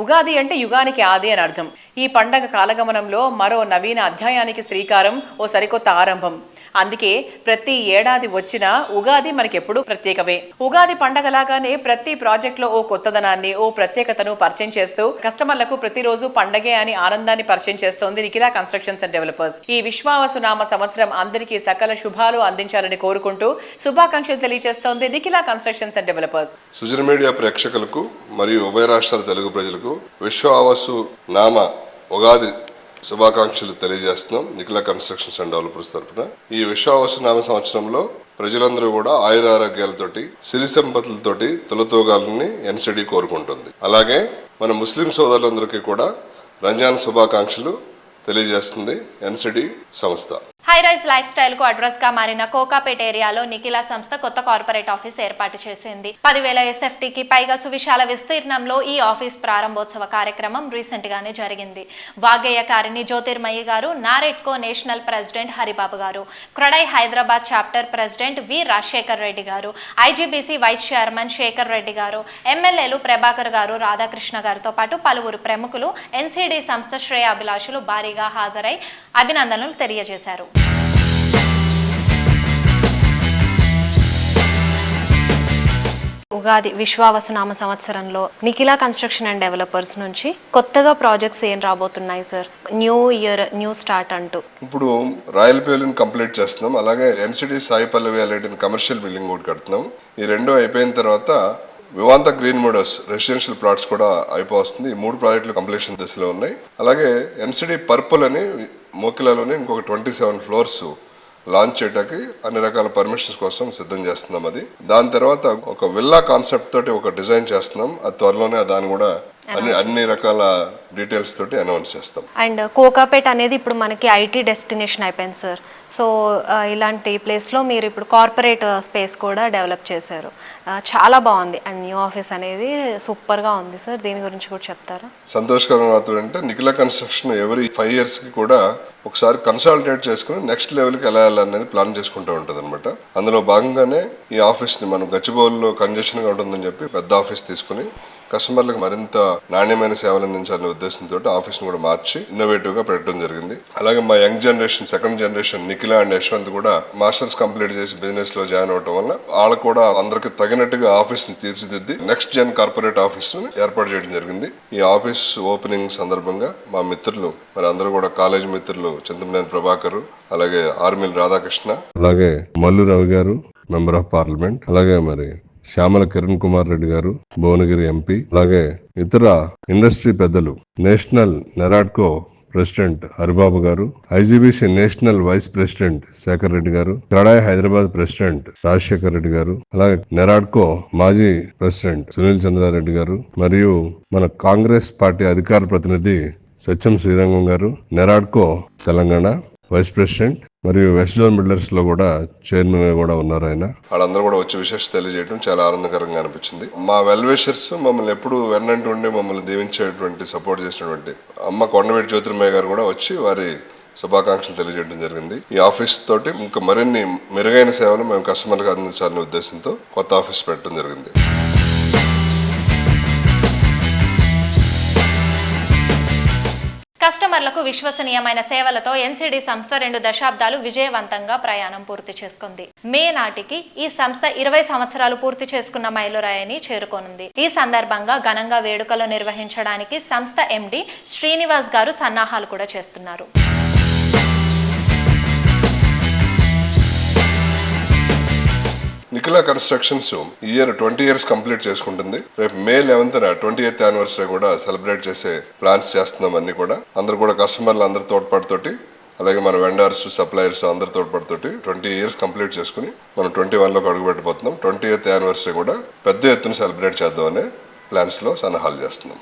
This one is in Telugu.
ఉగాది అంటే యుగానికి ఆది అని అర్థం. ఈ పండగ కాలగమనంలో మరో నవీన అధ్యాయానికి శ్రీకారం, ఓ సరికొత్త ఆరంభం. అందుకే ప్రతి ఏడాది వచ్చినా ఉగాది మనకెప్పుడు ప్రత్యేకమే. ఉగాది పండగలాగానే ప్రతి ప్రాజెక్ట్ లో ఓ కొత్తదనాన్ని, ఓ ప్రత్యేకతను పరిచయం చేస్తూ కస్టమర్లకు ప్రతిరోజు పండగే అని ఆనందాన్ని పరిచయం చేస్తోంది నిఖిల కన్స్ట్రక్షన్స్ అండ్ డెవలపర్స్. ఈ విశ్వావసునామ సంవత్సరం అందరికీ సకల శుభాలు అందించాలని కోరుకుంటూ శుభాకాంక్షలు తెలియజేస్తోంది Nikhila constructions and developers. Sujana media ప్రేక్షకులకు మరియు ఉభయ రాష్ట్రాల తెలుగు ప్రజలకు విశ్వావసు నామ ఉగాది శుభాకాంక్షలు తెలియజేస్తున్నాం నిఖిల కన్స్ట్రక్షన్స్ అండ్ డెవలపర్స్ తరఫున. ఈ విశ్వావసునామ సంవత్సరంలో ప్రజలందరూ కూడా ఆయురారోగ్యాలతోటి సిరి సంపదలతోటి తొలతూగాలని ఎన్సిడి కోరుకుంటుంది. అలాగే మన ముస్లిం సోదరులందరికీ కూడా రంజాన్ శుభాకాంక్షలు తెలియజేస్తుంది ఎన్సిడి సంస్థ. హై రైజ్ లైఫ్ స్టైల్ కు అడ్రస్ గా మారిన కోకాపేట ఏరియాలో నిఖిల సంస్థ కొత్త కార్పొరేట్ ఆఫీస్ ఏర్పాటు చేసింది. 10,000 SFTకి పైగా సువిశాల విస్తీర్ణంలో ఈ ఆఫీస్ ప్రారంభోత్సవ కార్యక్రమం రీసెంట్ గానే జరిగింది. వాగ్గేయకారిణి జ్యోతిర్మయి గారు, NAREDCO national president Haribabu garu, CREDAI Hyderabad chapter president V Rajasekhar Reddy garu, IGBC vice chairman Sekhar Reddy garu, ఎమ్మెల్యేలు ప్రభాకర్ గారు, రాధాకృష్ణ గారితో పాటు పలువురు ప్రముఖులు, ఎన్సిడి సంస్థ శ్రేయాభిలాషులు భారీగా హాజరై అభినందనలు తెలియజేశారు. ఉగాది విశ్వావసునామ సంవత్సరంలో నిఖిల కన్స్ట్రక్షన్ అండ్ డెవలపర్స్ నుంచి కొత్తగా ప్రాజెక్ట్స్ ఏం రాబోతున్నాయి sir? New year new start అంటూ ఇప్పుడు రాయల్ పేలిని కంప్లీట్ చేస్తున్నాం. అలాగే NCD Sai Pallavi allied commercial building కూడా కడుతున్నాం. ఈ రెండు అయిపోయిన తర్వాత వివాంత గ్రీన్ మోడోస్ రెసిడెన్షియల్ ప్లాట్స్ కూడా అయిపోతుంది. ఈ 3 ప్రాజెక్టులు కంప్లీషన్ దశలో ఉన్నాయి. అలాగే ఎన్సిడి పర్పుల్ అని మోకిలాలోని ఇంకొక 27 ఫ్లోర్స్ లాంచ్ చేయడానికి అన్ని రకాల పర్మిషన్స్ కోసం సిద్ధం చేస్తున్నాం. అది దాని తర్వాత ఒక విల్లా కాన్సెప్ట్ తోటి ఒక డిజైన్ చేస్తున్నాం. అది త్వరలోనే దాన్ని కూడా అన్ని రకాల డీటెయిల్స్ తోటి అనౌన్స్ చేస్తాం. అండ్ కోకాపేట్ అనేది ఇప్పుడు మనకి ఐటీ డెస్టినేషన్ అయిపోయింది సార్. సో ఇలాంటి ప్లేస్లో మీరు ఇప్పుడు కార్పొరేట్ స్పేస్ కూడా డెవలప్ చేశారు. చాలా బాగుంది. అండ్ న్యూ ఆఫీస్ అనేది సూపర్గా ఉంది సార్. దీని గురించి కూడా చెప్తారా? సంతోషకరమైన వార్త అంటే నిఖిల కన్స్ట్రక్షన్ ఎవ్రీ 5 yearsకి కూడా ఒకసారి కన్సాలిడేట్ చేసుకుని నెక్స్ట్ లెవెల్కి ఎలా వెళ్ళాలనేది ప్లాన్ చేసుకుంటూ ఉంటుంది అనమాట. అందులో భాగంగానే ఈ ఆఫీస్ని మనం గచ్చిబౌలిలో కంజెషన్గా ఉంటుందని చెప్పి పెద్ద ఆఫీస్ తీసుకుని కస్టమర్లకు మరింత నాణ్యమైన సేవలు అందించాలనే ఉద్దేశంతో ఆఫీస్ని కూడా మార్చి ఇన్నోవేటివ్గా పెట్టడం జరిగింది. అలాగే మా young generation, second generation Nikhila and Yashwant కూడా మాస్టర్స్ కంప్లీట్ చేసి బిజినెస్లో జాయిన్ అవడం వల్ల వాళ్ళు కూడా అందరికి తగినట్టుగా ఆఫీస్ని తీర్చిదిద్ది నెక్స్ట్ జెన్ కార్పొరేట్ ఆఫీస్ను ఏర్పాటు చేయడం జరిగింది. ఈ ఆఫీస్ ఓపెనింగ్ సందర్భంగా మా మిత్రులు మరి అందరూ కూడా కాలేజ్ మిత్రులు చింతమనేని ప్రభాకర్, అలాగే ఆర్మీల రాధాకృష్ణ, అలాగే మల్లు రవి గారు మెంబర్ ఆఫ్ పార్లమెంట్, అలాగే మరి శ్యామల కిరణ్ కుమార్ రెడ్డి గారు భువనగిరి ఎంపీ, అలాగే ఇతర ఇండస్ట్రీ పెద్దలు, national నెరాడ్కో president Haribabu garu, IGBC national vice president Sekhar Reddy garu, CREDAI Hyderabad president Rajasekhar Reddy garu, అలాగే నెరాడ్కో మాజీ ప్రెసిడెంట్ సునీల్ చంద్రారెడ్డి గారు, మరియు మన కాంగ్రెస్ పార్టీ అధికార ప్రతినిధి సత్యం శ్రీరంగం గారు, నెరాడ్కో తెలంగాణ వైస్ ప్రెసిడెంట్ మరియు వెస్ట్ జోన్ బిల్డర్స్ లో కూడా చైర్మన్ గా కూడా ఉన్నారు ఆయన. వాళ్ళందరూ కూడా వచ్చి విశేష తెలియజేయడం చాలా ఆనందకరంగా అనిపించింది. మా వెల్ విషర్స్ మమ్మల్ని ఎప్పుడు వెన్నంటి ఉండి మమ్మల్ని దీవించేటువంటి సపోర్ట్ చేసినటువంటి అమ్మ కొండవీటి జ్యోతిర్మయ్య గారు కూడా వచ్చి వారి శుభాకాంక్షలు తెలియజేయడం జరిగింది. ఈ ఆఫీస్ తోటి ఇంకా మరిన్ని మెరుగైన సేవలు మేము కస్టమర్లకు అందించాలనే ఉద్దేశంతో కొత్త ఆఫీస్ పెట్టడం జరిగింది. కస్టమర్లకు విశ్వసనీయమైన సేవలతో ఎన్సిడి సంస్థ 2 దశాబ్దాలు విజయవంతంగా ప్రయాణం పూర్తి చేసుకుంది. మే నాటికి ఈ సంస్థ 20 సంవత్సరాలు పూర్తి చేసుకున్న మైలురాయిని చేరుకోనుంది. ఈ సందర్భంగా ఘనంగా వేడుకలు నిర్వహించడానికి సంస్థ MD శ్రీనివాస్ గారు సన్నాహాలు కూడా చేస్తున్నారు. నిఖిల కన్స్ట్రక్షన్స్ ఈ ఇయర్ 20 years కంప్లీట్ చేసుకుంటుంది. రేపు May 11th 20th యానివర్సరీ కూడా సెలబ్రేట్ చేసే ప్లాన్స్ చేస్తున్నాం. అన్ని కూడా అందరు కూడా కస్టమర్లు అందరి తోడ్పాటుతోటి, అలాగే మన వెండర్స్, సప్లయర్స్ అందరి తోడ్పాటుతోటి 20 years కంప్లీట్ చేసుకుని మనం 21లోకి అడుగుపెట్టబోతున్నాం. 20th యానివర్సరీ కూడా పెద్ద ఎత్తున సెలబ్రేట్ చేద్దామనే ప్లాన్స్ లో సన్నాహాలు చేస్తున్నాం.